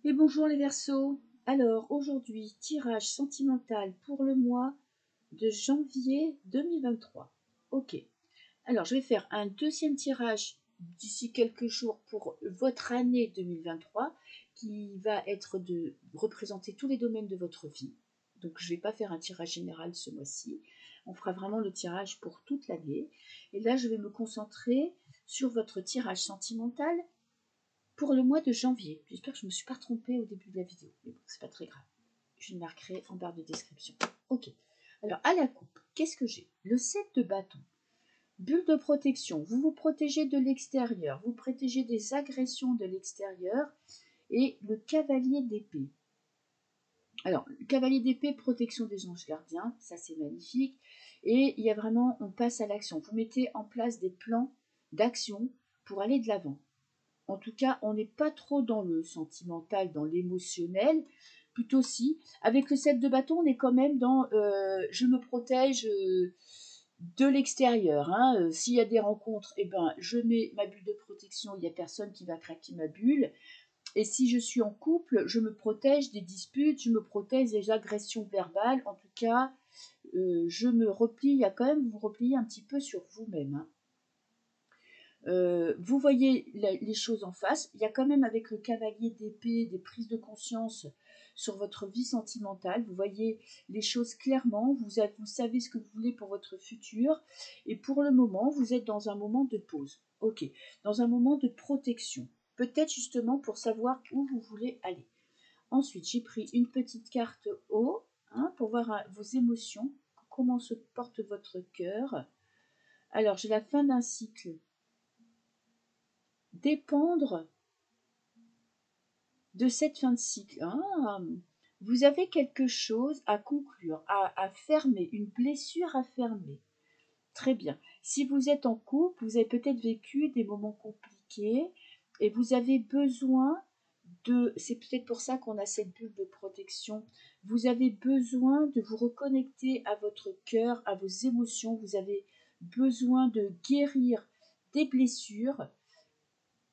Et bonjour les Verseaux. Alors aujourd'hui, tirage sentimental pour le mois de janvier 2023. Ok. Alors je vais faire un deuxième tirage d'ici quelques jours pour votre année 2023 qui va être de représenter tous les domaines de votre vie. Donc je ne vais pas faire un tirage général ce mois-ci. On fera vraiment le tirage pour toute l'année. Et là, je vais me concentrer sur votre tirage sentimental pour le mois de janvier. J'espère que je ne me suis pas trompée au début de la vidéo, mais bon, c'est pas très grave. Je le marquerai en barre de description. Ok. Alors, à la coupe, qu'est-ce que j'ai? Le 7 de bâton. Bulle de protection. Vous vous protégez de l'extérieur. Vous protégez des agressions de l'extérieur. Et le cavalier d'épée. Alors, le cavalier d'épée, protection des anges gardiens. Ça, c'est magnifique. Et il y a vraiment, on passe à l'action. Vous mettez en place des plans d'action pour aller de l'avant. En tout cas, on n'est pas trop dans le sentimental, dans l'émotionnel, plutôt si. Avec le 7 de bâton, on est quand même dans je me protège de l'extérieur. Hein. S'il y a des rencontres, eh ben, je mets ma bulle de protection, il n'y a personne qui va craquer ma bulle. Et si je suis en couple, je me protège des disputes, je me protège des agressions verbales. En tout cas, je me replie, il y a quand même vous replier un petit peu sur vous-même. Hein. Vous voyez les choses en face. Il y a quand même avec le cavalier d'épée des prises de conscience sur votre vie sentimentale. Vous voyez les choses clairement. Vous savez ce que vous voulez pour votre futur. Et pour le moment, vous êtes dans un moment de pause. Ok. Dans un moment de protection. Peut-être justement pour savoir où vous voulez aller. Ensuite, j'ai pris une petite carte haut pour voir vos émotions. Comment se porte votre cœur. Alors, j'ai la fin d'un cycle. Dépendre de cette fin de cycle. Vous avez quelque chose à conclure, à fermer, une blessure à fermer. Très bien. Si vous êtes en couple, vous avez peut-être vécu des moments compliqués et vous avez besoin c'est peut-être pour ça qu'on a cette bulle de protection, vous avez besoin de vous reconnecter à votre cœur, à vos émotions, vous avez besoin de guérir des blessures.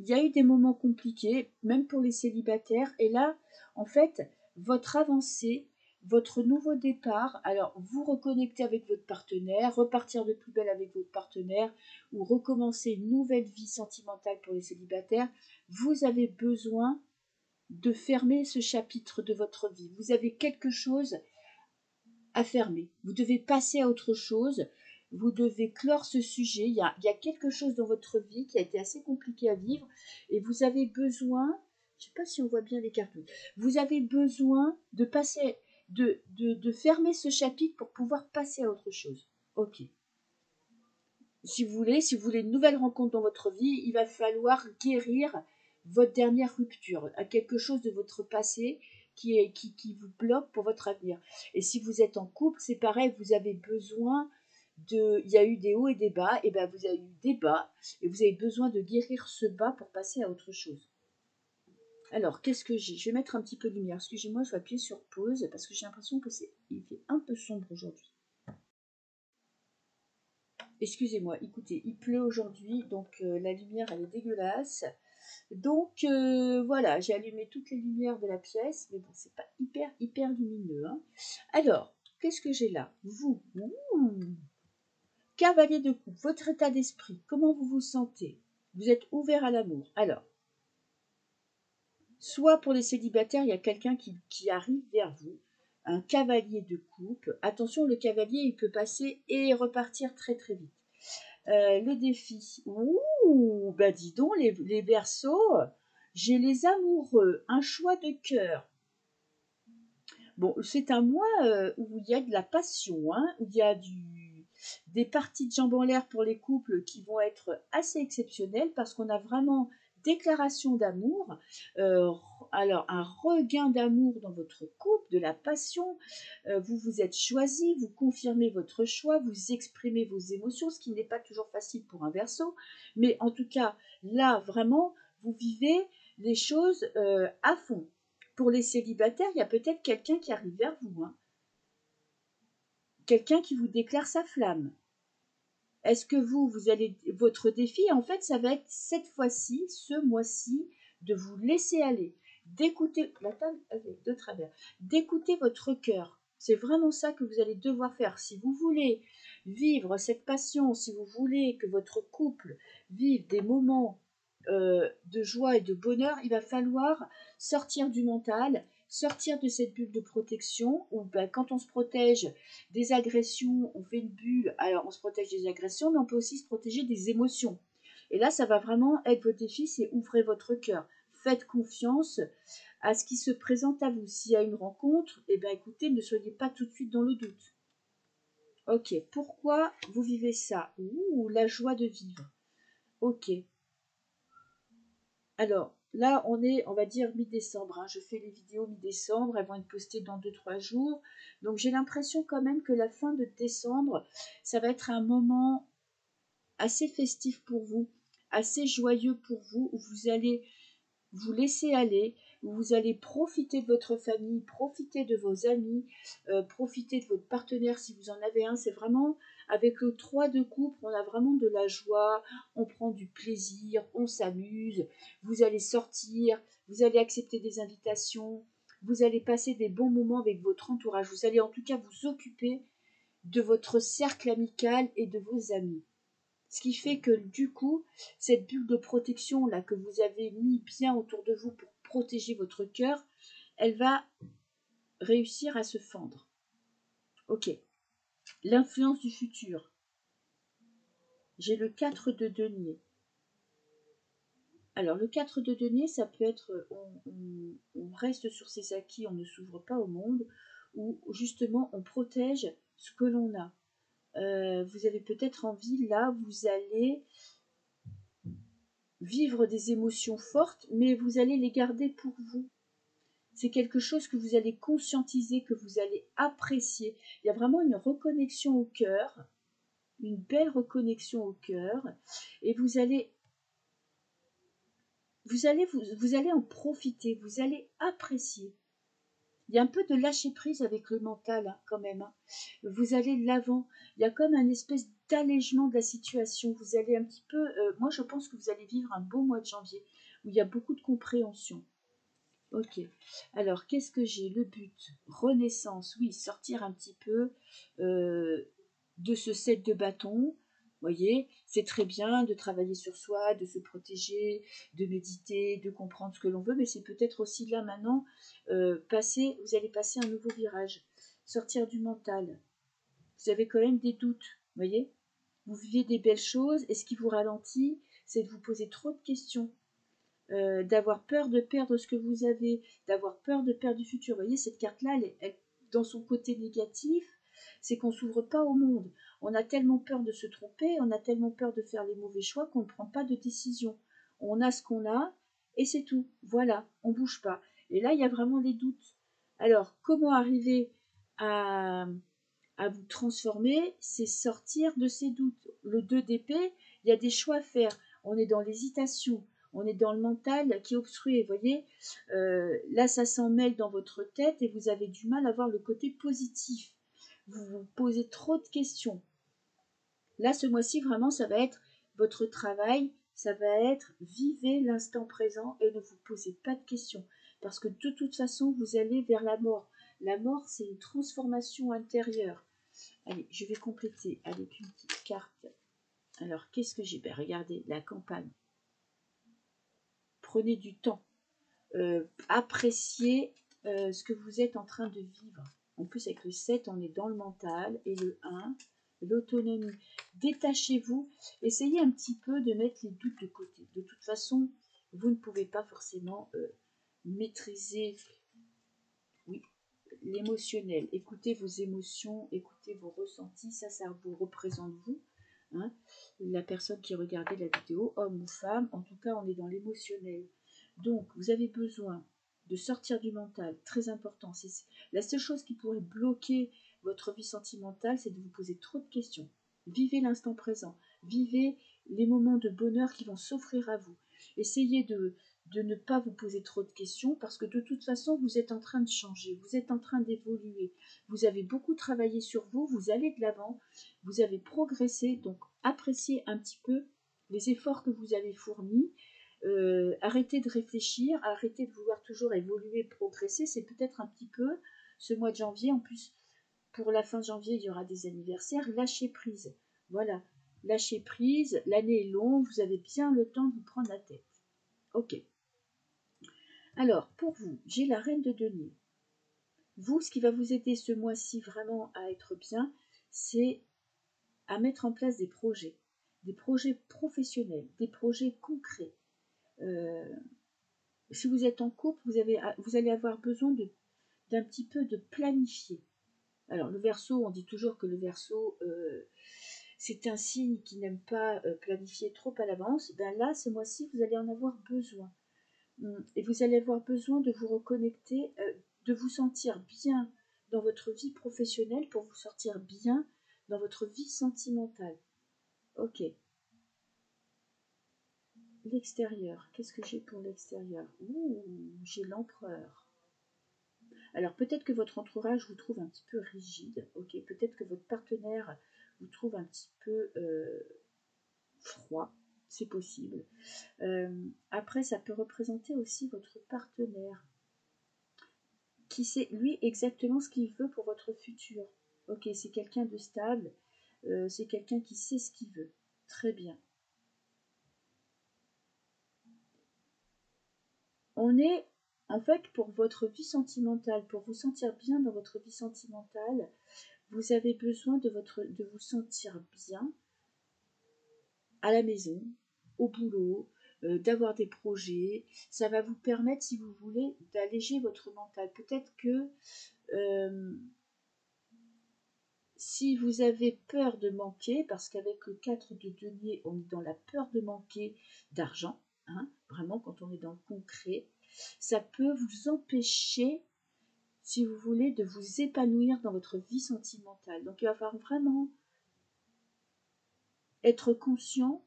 Il y a eu des moments compliqués, même pour les célibataires. Et là, en fait, votre avancée, votre nouveau départ, alors vous reconnecter avec votre partenaire, repartir de plus belle avec votre partenaire ou recommencer une nouvelle vie sentimentale pour les célibataires, vous avez besoin de fermer ce chapitre de votre vie. Vous avez quelque chose à fermer. Vous devez passer à autre chose. Vous devez clore ce sujet. Il y a quelque chose dans votre vie qui a été assez compliqué à vivre et vous avez besoin, je ne sais pas si on voit bien les cartes, vous avez besoin de passer, de fermer ce chapitre pour pouvoir passer à autre chose. Ok. Si vous voulez une nouvelle rencontre dans votre vie, il va falloir guérir votre dernière rupture, à quelque chose de votre passé qui vous bloque pour votre avenir. Et si vous êtes en couple, c'est pareil, vous avez besoin il y a eu des hauts et des bas, et bien vous avez eu des bas, et vous avez besoin de guérir ce bas pour passer à autre chose. Alors, qu'est-ce que j'ai? Je vais mettre un petit peu de lumière. Excusez-moi, je vais appuyer sur pause parce que j'ai l'impression il fait un peu sombre aujourd'hui. Excusez-moi, écoutez, il pleut aujourd'hui, donc la lumière elle est dégueulasse. Donc voilà, j'ai allumé toutes les lumières de la pièce, mais bon, c'est pas hyper lumineux. Hein. Alors, qu'est-ce que j'ai là? Vous, cavalier de coupe, votre état d'esprit, comment vous vous sentez? Vous êtes ouvert à l'amour. Alors, soit pour les célibataires, il y a quelqu'un qui arrive vers vous, un cavalier de coupe. Attention, le cavalier, il peut passer et repartir très très vite. Le défi. Ouh, bah dis donc, les Verseaux, j'ai les amoureux, un choix de cœur. Bon, c'est un mois où il y a de la passion, hein, où il y a des parties de jambes en l'air pour les couples qui vont être assez exceptionnelles parce qu'on a vraiment déclaration d'amour, alors un regain d'amour dans votre couple, de la passion, vous vous êtes choisi, vous confirmez votre choix, vous exprimez vos émotions, ce qui n'est pas toujours facile pour un Verseau, mais en tout cas, là, vraiment, vous vivez les choses à fond. Pour les célibataires, il y a peut-être quelqu'un qui arrive vers vous, hein. Quelqu'un qui vous déclare sa flamme. Est-ce que vous allez, votre défi, en fait, ça va être cette fois-ci, ce mois-ci, de vous laisser aller. d'écouter la table de travers, d'écouter votre cœur. C'est vraiment ça que vous allez devoir faire. Si vous voulez vivre cette passion, si vous voulez que votre couple vive des moments de joie et de bonheur, il va falloir sortir du mental, sortir de cette bulle de protection où ben, quand on se protège des agressions, on fait une bulle, alors on se protège des agressions, mais on peut aussi se protéger des émotions. Et là, ça va vraiment être votre défi, c'est ouvrez votre cœur. Faites confiance à ce qui se présente à vous. S'il y a une rencontre, eh bien écoutez, ne soyez pas tout de suite dans le doute. Ok, pourquoi vous vivez ça? Ouh, la joie de vivre. Ok. Alors, là, on est, on va dire, mi-décembre. Hein. Je fais les vidéos mi-décembre, elles vont être postées dans 2-3 jours. Donc, j'ai l'impression quand même que la fin de décembre, ça va être un moment assez festif pour vous, assez joyeux pour vous, où vous allez vous laisser aller, où vous allez profiter de votre famille, profiter de vos amis, profiter de votre partenaire si vous en avez un. C'est vraiment, avec le 3 de coupe, on a vraiment de la joie, on prend du plaisir, on s'amuse, vous allez sortir, vous allez accepter des invitations, vous allez passer des bons moments avec votre entourage, vous allez en tout cas vous occuper de votre cercle amical et de vos amis. Ce qui fait que du coup, cette bulle de protection là que vous avez mis bien autour de vous pour protéger votre cœur, elle va réussir à se fendre. Ok. L'influence du futur. J'ai le 4 de denier. Alors le 4 de denier, ça peut être on reste sur ses acquis, on ne s'ouvre pas au monde, ou justement on protège ce que l'on a. Vous avez peut-être envie, là, vous allez vivre des émotions fortes, mais vous allez les garder pour vous. C'est quelque chose que vous allez conscientiser, que vous allez apprécier. Il y a vraiment une reconnexion au cœur, une belle reconnexion au cœur, et vous allez en profiter, vous allez apprécier. Il y a un peu de lâcher prise avec le mental hein, quand même. Hein. Vous allez de l'avant. Il y a comme un espèce d'allègement de la situation. Vous allez un petit peu. Moi, je pense que vous allez vivre un beau mois de janvier où il y a beaucoup de compréhension. Ok. Alors, qu'est-ce que j'ai? Le but, renaissance. Oui, sortir un petit peu de ce set de bâtons. Vous voyez, c'est très bien de travailler sur soi, de se protéger, de méditer, de comprendre ce que l'on veut, mais c'est peut-être aussi là maintenant, vous allez passer un nouveau virage, sortir du mental. Vous avez quand même des doutes, vous voyez. Vous vivez des belles choses et ce qui vous ralentit, c'est de vous poser trop de questions. D'avoir peur de perdre ce que vous avez, d'avoir peur de perdre du futur. Vous voyez, cette carte-là, dans son côté négatif, c'est qu'on ne s'ouvre pas au monde. On a tellement peur de se tromper, on a tellement peur de faire les mauvais choix qu'on ne prend pas de décision. On a ce qu'on a et c'est tout. Voilà, on ne bouge pas. Et là, il y a vraiment des doutes. Alors, comment arriver à, à vous transformer? C'est sortir de ces doutes. Le 2 d'épée, il y a des choix à faire. On est dans l'hésitation. On est dans le mental qui est obstrué, vous voyez. Là, ça s'en mêle dans votre tête et vous avez du mal à voir le côté positif. Vous vous posez trop de questions. Là, ce mois-ci, vraiment, ça va être votre travail, ça va être vivez l'instant présent et ne vous posez pas de questions. Parce que de toute façon, vous allez vers la mort. La mort, c'est une transformation intérieure. Allez, je vais compléter avec une petite carte. Alors, qu'est-ce que j'ai? Ben, regardez, la campagne. Prenez du temps. Appréciez ce que vous êtes en train de vivre. En plus, avec le 7, on est dans le mental et le 1, l'autonomie. Détachez-vous, essayez un petit peu de mettre les doutes de côté. De toute façon, vous ne pouvez pas forcément maîtriser oui, l'émotionnel. Écoutez vos émotions, écoutez vos ressentis, ça vous représente vous. Hein, la personne qui regardait la vidéo, homme ou femme, en tout cas, on est dans l'émotionnel. Donc, vous avez besoin de sortir du mental, très important. C'est la seule chose qui pourrait bloquer votre vie sentimentale, c'est de vous poser trop de questions. Vivez l'instant présent, vivez les moments de bonheur qui vont s'offrir à vous. Essayez de ne pas vous poser trop de questions parce que de toute façon, vous êtes en train de changer, vous êtes en train d'évoluer. Vous avez beaucoup travaillé sur vous, vous allez de l'avant, vous avez progressé, donc appréciez un petit peu les efforts que vous avez fournis. Arrêtez de réfléchir, arrêtez de vouloir toujours évoluer, progresser. C'est peut-être un petit peu ce mois de janvier. En plus, pour la fin de janvier, il y aura des anniversaires. Lâchez prise. Voilà, lâchez prise. L'année est longue, vous avez bien le temps de vous prendre la tête. Ok. Alors, pour vous, j'ai la reine de denier. Vous, ce qui va vous aider ce mois-ci vraiment à être bien, c'est à mettre en place des projets professionnels, des projets concrets. Si vous êtes en couple, vous allez avoir besoin d'un petit peu de planifier. Alors le Verseau, on dit toujours que le Verseau, c'est un signe qui n'aime pas planifier trop à l'avance. Ben là, ce mois-ci, vous allez en avoir besoin. Et vous allez avoir besoin de vous reconnecter, de vous sentir bien dans votre vie professionnelle pour vous sentir bien dans votre vie sentimentale. Ok. L'extérieur. Qu'est-ce que j'ai pour l'extérieur? Ouh, j'ai l'empereur. Alors peut-être que votre entourage vous trouve un petit peu rigide. Ok. Peut-être que votre partenaire vous trouve un petit peu froid. C'est possible. Après, ça peut représenter aussi votre partenaire qui sait lui exactement ce qu'il veut pour votre futur. Ok, c'est quelqu'un de stable, c'est quelqu'un qui sait ce qu'il veut. Très bien. On est, en fait, pour votre vie sentimentale, pour vous sentir bien dans votre vie sentimentale, vous avez besoin de vous sentir bien à la maison, au boulot, d'avoir des projets. Ça va vous permettre, si vous voulez, d'alléger votre mental. Peut-être que si vous avez peur de manquer, parce qu'avec le 4 de denier, on est dans la peur de manquer d'argent, hein, vraiment quand on est dans le concret, ça peut vous empêcher, si vous voulez, de vous épanouir dans votre vie sentimentale. Donc il va falloir vraiment être conscient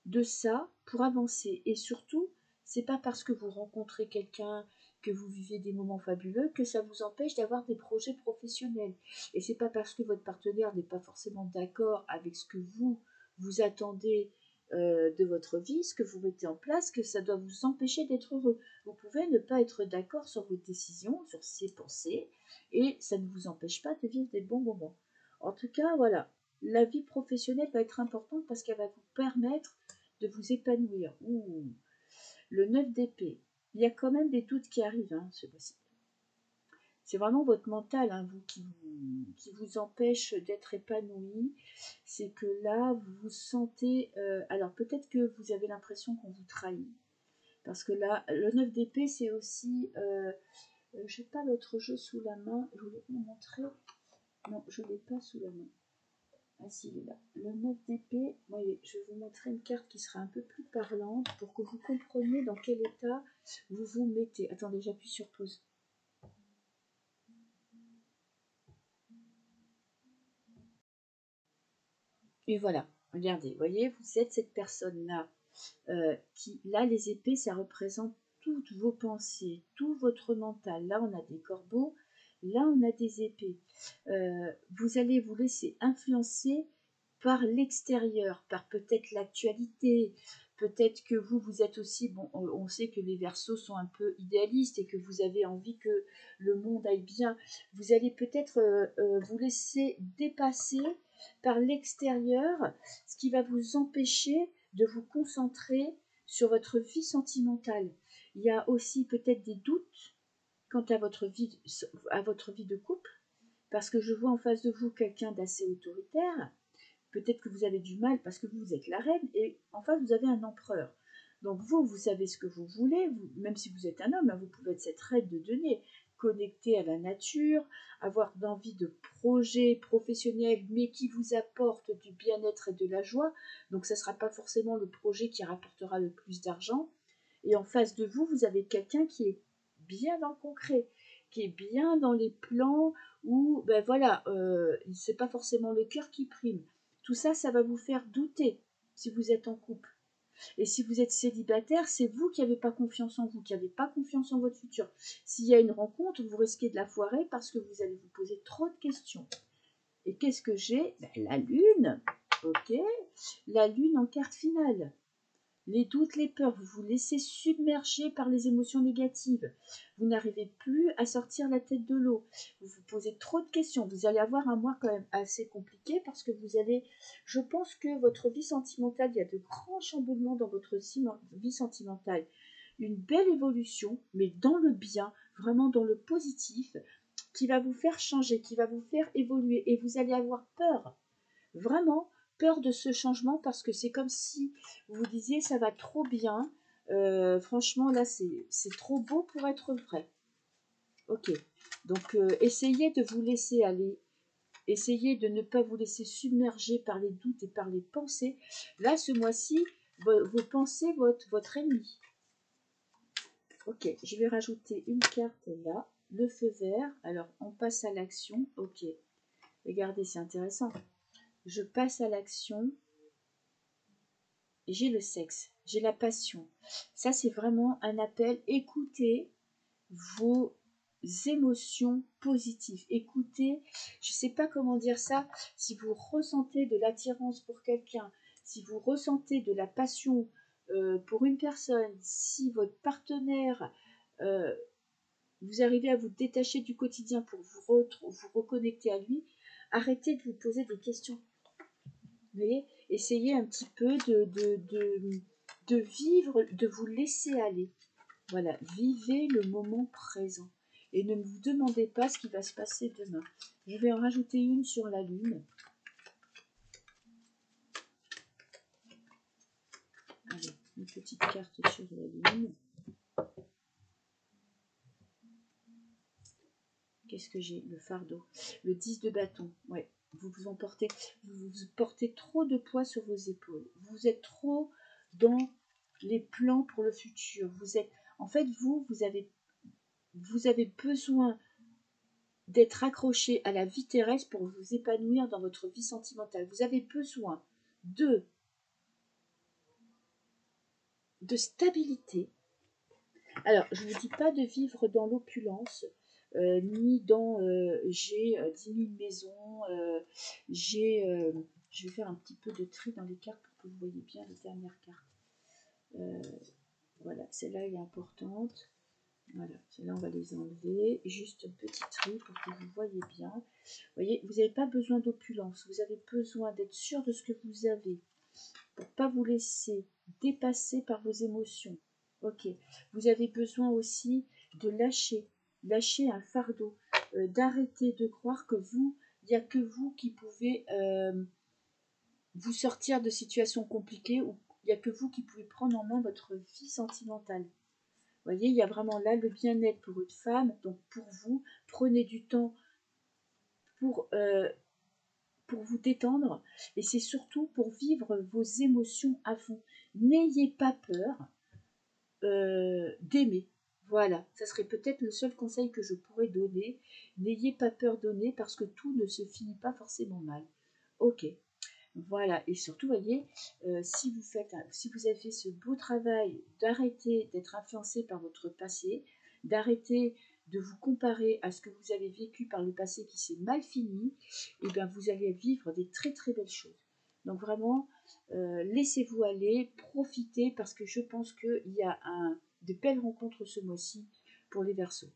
de ça pour avancer. Et surtout, c'est pas parce que vous rencontrez quelqu'un, que vous vivez des moments fabuleux, que ça vous empêche d'avoir des projets professionnels. Et c'est pas parce que votre partenaire n'est pas forcément d'accord avec ce que vous attendez de votre vie, ce que vous mettez en place, que ça doit vous empêcher d'être heureux. Vous pouvez ne pas être d'accord sur vos décisions, sur ses pensées, et ça ne vous empêche pas de vivre des bons moments. En tout cas, voilà, la vie professionnelle va être importante parce qu'elle va vous permettre de vous épanouir. Ouh, le 9 d'épée. Il y a quand même des doutes qui arrivent, hein, c'est vraiment votre mental, hein, qui vous empêche d'être épanoui. C'est que là, vous vous sentez... alors peut-être que vous avez l'impression qu'on vous trahit. Parce que là, le 9 d'épée, c'est aussi... je n'ai pas l'autre jeu sous la main. Je voulais vous montrer. Non, je ne l'ai pas sous la main. Ah si, il est là. Le 9 d'épée, voyez, je vais vous montrer une carte qui sera un peu plus parlante pour que vous compreniez dans quel état vous vous mettez. Attendez, j'appuie sur pause. Et voilà, regardez, voyez, vous êtes cette personne-là qui, là, les épées, ça représente toutes vos pensées, tout votre mental. Là, on a des corbeaux, là, on a des épées. Vous allez vous laisser influencer par l'extérieur, par peut-être l'actualité, peut-être que vous êtes aussi, bon, on sait que les Verseaux sont un peu idéalistes et que vous avez envie que le monde aille bien. Vous allez peut-être vous laisser dépasser par l'extérieur, ce qui va vous empêcher de vous concentrer sur votre vie sentimentale. Il y a aussi peut-être des doutes quant à votre vie de couple, parce que je vois en face de vous quelqu'un d'assez autoritaire. Peut-être que vous avez du mal parce que vous êtes la reine et en face vous avez un empereur. Donc vous savez ce que vous voulez, même si vous êtes un homme, hein, vous pouvez être cette reine de denier, connectée à la nature, avoir d'envie de projets professionnels, mais qui vous apportent du bien-être et de la joie. Donc ça ne sera pas forcément le projet qui rapportera le plus d'argent. Et en face de vous, vous avez quelqu'un qui est bien dans le concret, qui est bien dans les plans où, ben voilà, c'est pas forcément le cœur qui prime. Tout ça, ça va vous faire douter si vous êtes en couple. Et si vous êtes célibataire, c'est vous qui n'avez pas confiance en vous, qui n'avez pas confiance en votre futur. S'il y a une rencontre, vous risquez de la foirer parce que vous allez vous poser trop de questions. Et qu'est-ce que j'ai? Ben, la lune, ok, la lune en carte finale. les doutes, les peurs, vous vous laissez submerger par les émotions négatives. Vous n'arrivez plus à sortir la tête de l'eau. Vous vous posez trop de questions. Vous allez avoir un mois quand même assez compliqué parce que vous allez... Je pense que votre vie sentimentale, il y a de grands chamboulements dans votre vie sentimentale. Une belle évolution, mais dans le bien, vraiment dans le positif, qui va vous faire changer, qui va vous faire évoluer. Et vous allez avoir peur. Vraiment peur de ce changement parce que c'est comme si vous vous disiez ça va trop bien. Franchement, là, c'est trop beau pour être vrai. Ok. Donc, essayez de vous laisser aller. Essayez de ne pas vous laisser submerger par les doutes et par les pensées. Là, ce mois-ci, vos pensées vont être votre ennemi. Ok, je vais rajouter une carte là. Le feu vert. Alors, on passe à l'action. Ok. Regardez, c'est intéressant. Je passe à l'action. J'ai le sexe, j'ai la passion. Ça, c'est vraiment un appel. Écoutez vos émotions positives. Écoutez, je ne sais pas comment dire ça, si vous ressentez de l'attirance pour quelqu'un, si vous ressentez de la passion pour une personne, si votre partenaire, vous arrivez à vous détacher du quotidien pour vous reconnecter à lui, arrêtez de vous poser des questions. Vous voyez, essayez un petit peu de vivre, de vous laisser aller. Voilà, vivez le moment présent. Et ne vous demandez pas ce qui va se passer demain. Je vais en rajouter une sur la lune. Allez, une petite carte sur la lune. Qu'est-ce que j'ai? Le fardeau. Le 10 de bâton. Ouais, vous portez trop de poids sur vos épaules. Vous êtes trop dans les plans pour le futur. En fait, vous avez besoin d'être accroché à la vie terrestre pour vous épanouir dans votre vie sentimentale. Vous avez besoin de stabilité. Alors, je ne vous dis pas de vivre dans l'opulence, ni dans j'ai 10 000 maisons, je vais faire un petit peu de tri dans les cartes pour que vous voyez bien les dernières cartes. Voilà, celle-là est importante. Voilà, celles-là on va les enlever. Juste un petit tri pour que vous voyez bien. Vous voyez, vous n'avez pas besoin d'opulence. Vous avez besoin d'être sûr de ce que vous avez pour ne pas vous laisser dépasser par vos émotions. Ok. Vous avez besoin aussi de lâcher un fardeau, d'arrêter de croire que il n'y a que vous qui pouvez vous sortir de situations compliquées ou il n'y a que vous qui pouvez prendre en main votre vie sentimentale. Vous voyez, il y a vraiment là le bien-être pour une femme. Donc pour vous, prenez du temps pour vous détendre et c'est surtout pour vivre vos émotions à fond. N'ayez pas peur d'aimer. Voilà, ça serait peut-être le seul conseil que je pourrais donner. N'ayez pas peur d'aimer parce que tout ne se finit pas forcément mal. Ok, voilà, et surtout, voyez, si vous avez fait ce beau travail d'arrêter d'être influencé par votre passé, d'arrêter de vous comparer à ce que vous avez vécu par le passé qui s'est mal fini, et bien vous allez vivre des très très belles choses. Donc vraiment, laissez-vous aller, profitez parce que je pense qu'il y a de belles rencontres ce mois-ci pour les Verseaux.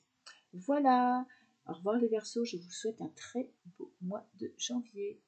Voilà, au revoir les Verseaux, je vous souhaite un très beau mois de janvier.